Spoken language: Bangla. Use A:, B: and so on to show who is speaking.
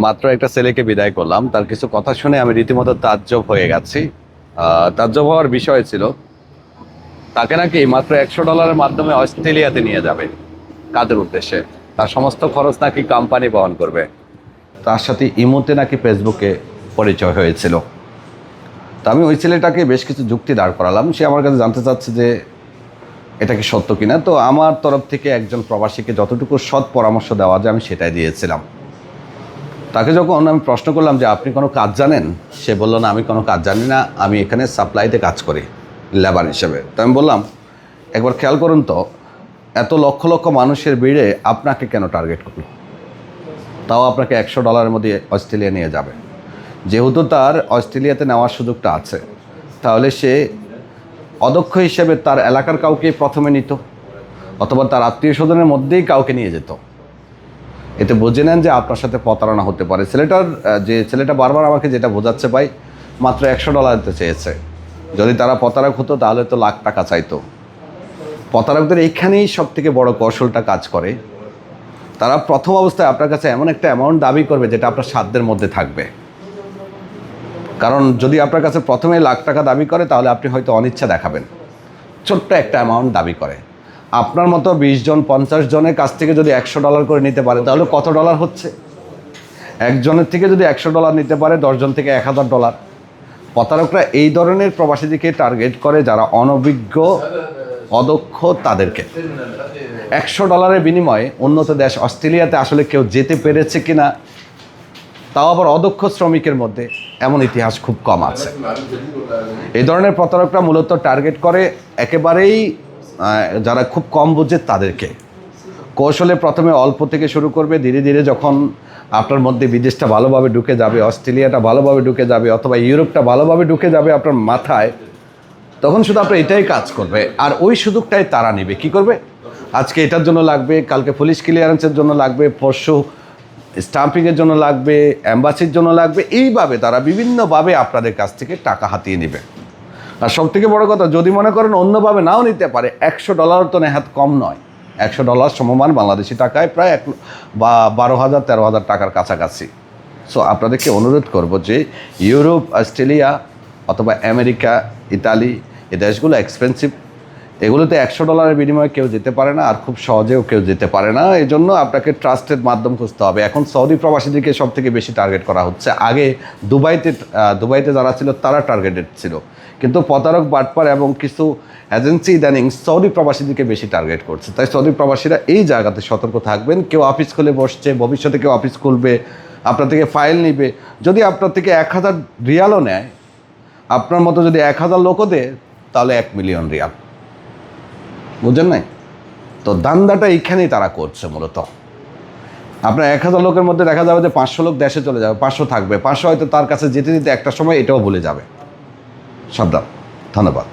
A: মাত্র একটা ছেলেকে বিদায় করলাম, তার কিছু কথা শুনে আমি রীতিমতো তাজ্জব হয়ে গেছি। তাজ্জব হওয়ার বিষয় ছিল, তাকে নাকি মাত্র $100 মাধ্যমে অস্ট্রেলিয়াতে নিয়ে যাবে। কাজের উদ্দেশ্যে তার সমস্ত খরচ নাকি কোম্পানি বহন করবে। তার সাথে ইমোতে নাকি ফেসবুকে পরিচয় হয়েছিল। তো আমি ওই ছেলেটাকে বেশ কিছু যুক্তি দাঁড় করালাম। সে আমার কাছে জানতে চাচ্ছে যে এটা কি সত্য কিনা। তো আমার তরফ থেকে একজন প্রবাসীকে যতটুকু সৎ পরামর্শ দেওয়া যায় আমি সেটাই দিয়েছিলাম। তাকে যখন আমি প্রশ্ন করলাম যে আপনি কোনো কাজ জানেন, সে বলল না, আমি কোনো কাজ জানি না, আমি এখানে সাপ্লাইতে কাজ করি লেবার হিসেবে। তো আমি বললাম, একবার খেয়াল করুন তো, এত লক্ষ লক্ষ মানুষের ভিড়ে আপনাকে কেন টার্গেট করল? তাও আপনাকে $100 মধ্যে অস্ট্রেলিয়া নিয়ে যাবে। যেহেতু তার অস্ট্রেলিয়াতে নেওয়ার সুযোগটা আছে, তাহলে সে অদক্ষ হিসেবে তার এলাকার কাউকে প্রথমে নিত, অথবা তার আত্মীয় স্বজনের মধ্যেই কাউকে নিয়ে যেত। এতে বুঝে নেন যে আপনার সাথে প্রতারণা হতে পারে। ছেলেটা বারবার আমাকে যেটা বোঝাচ্ছে, ভাই মাত্র $100 দিতে চেয়েছে। যদি তারা প্রতারক হতো তাহলে তো লাখ টাকা চাইতো। প্রতারকদের এইখানেই সব থেকে বড় কৌশলটা কাজ করে। তারা প্রথম অবস্থায় আপনার কাছে এমন একটা অ্যামাউন্ট দাবি করবে যেটা আপনার সাধ্যের মধ্যে থাকবে। কারণ যদি আপনার কাছে প্রথমে লাখ টাকা দাবি করে তাহলে আপনি হয়তো অনিচ্ছা দেখাবেন। ছোট্ট একটা অ্যামাউন্ট দাবি করে। আপনার মতো 20 জন 50 জনের কাছ থেকে যদি $100 করে নিতে পারে তাহলে কত ডলার হচ্ছে? একজনের থেকে যদি $100 নিতে পারে, 10 জন থেকে $1000। প্রতারকরা এই ধরনের প্রবাসীদেরকে টার্গেট করে যারা অনভিজ্ঞ, অদক্ষ, তাদেরকে। $100 বিনিময়ে উন্নত দেশ অস্ট্রেলিয়াতে আসলে কেউ যেতে পেরেছে কিনা, তাও আবার অদক্ষ শ্রমিকের মধ্যে, এমন ইতিহাস খুব কম আছে। এই ধরনের প্রতারকরা মূলত টার্গেট করে একেবারেই যারা খুব কম বোঝে তাদেরকে। কৌশলে প্রথমে অল্প থেকে শুরু করবে, ধীরে ধীরে যখন আপনার মধ্যে বিদেশটা ভালোভাবে ঢুকে যাবে, অস্ট্রেলিয়াটা ভালোভাবে ঢুকে যাবে, অথবা ইউরোপটা ভালোভাবে ঢুকে যাবে আপনার মাথায়, তখন শুধু আপনার এটাই কাজ করবে। আর ওই সুযোগটাই তারা নেবে। কি করবে? আজকে এটার জন্য লাগবে, কালকে পুলিশ ক্লিয়ারেন্সের জন্য লাগবে, পরশু স্টাম্পিংয়ের জন্য লাগবে, অ্যাম্বাসির জন্য লাগবে। এইভাবে তারা বিভিন্নভাবে আপনাদের কাছ থেকে টাকা হাতিয়ে নেবে। আর সবথেকে বড় কথা, যদি মনে করেন অন্যভাবে নাও নিতে পারে, $100 তো নেহাত কম নয়। $100 সমমান বাংলাদেশি টাকায় প্রায় 12,000 13,000 টাকার কাছাকাছি। সো আপনাদেরকে অনুরোধ করব যে ইউরোপ, অস্ট্রেলিয়া অথবা আমেরিকা, ইতালি, এই দেশগুলো এক্সপেন্সিভ। এগুলোতে $100 বিনিময়ে কেউ যেতে পারে না, আর খুব সহজেও কেউ যেতে পারে না। এই জন্য আপনাকে ট্রাস্টেড মাধ্যম খুঁজতে হবে। এখন সৌদি প্রবাসীদেরকে সব থেকে বেশি টার্গেট করা হচ্ছে। আগে দুবাইতে যারা ছিল তারা টার্গেটেড ছিল, কিন্তু প্রতারক, বাটপার এবং কিছু এজেন্সি ইদানিং সৌদি প্রবাসীদেরকে বেশি টার্গেট করছে। তাই সৌদি প্রবাসীরা এই জায়গাতে সতর্ক থাকবেন। কেউ অফিস খুলে বসছে, ভবিষ্যতে কেউ অফিস খুলবে, আপনার থেকে ফাইল নিবে। যদি আপনার থেকে 1000 রিয়ালও নেয়, আপনার মতো যদি 1000 লোকও দেয়, তাহলে 1 মিলিয়ন রিয়াল। বুঝেন নাই? তো দান্দাটা এইখানেই তারা করছে মূলত। আপনার 1000 লোকের মধ্যে দেখা যাবে যে 500 লোক দেশে চলে যাবে, 500 থাকবে, 500 হয়তো তার কাছে যেতে যেতে একটা সময় এটাও ভুলে যাবে। সাবধান। ধন্যবাদ।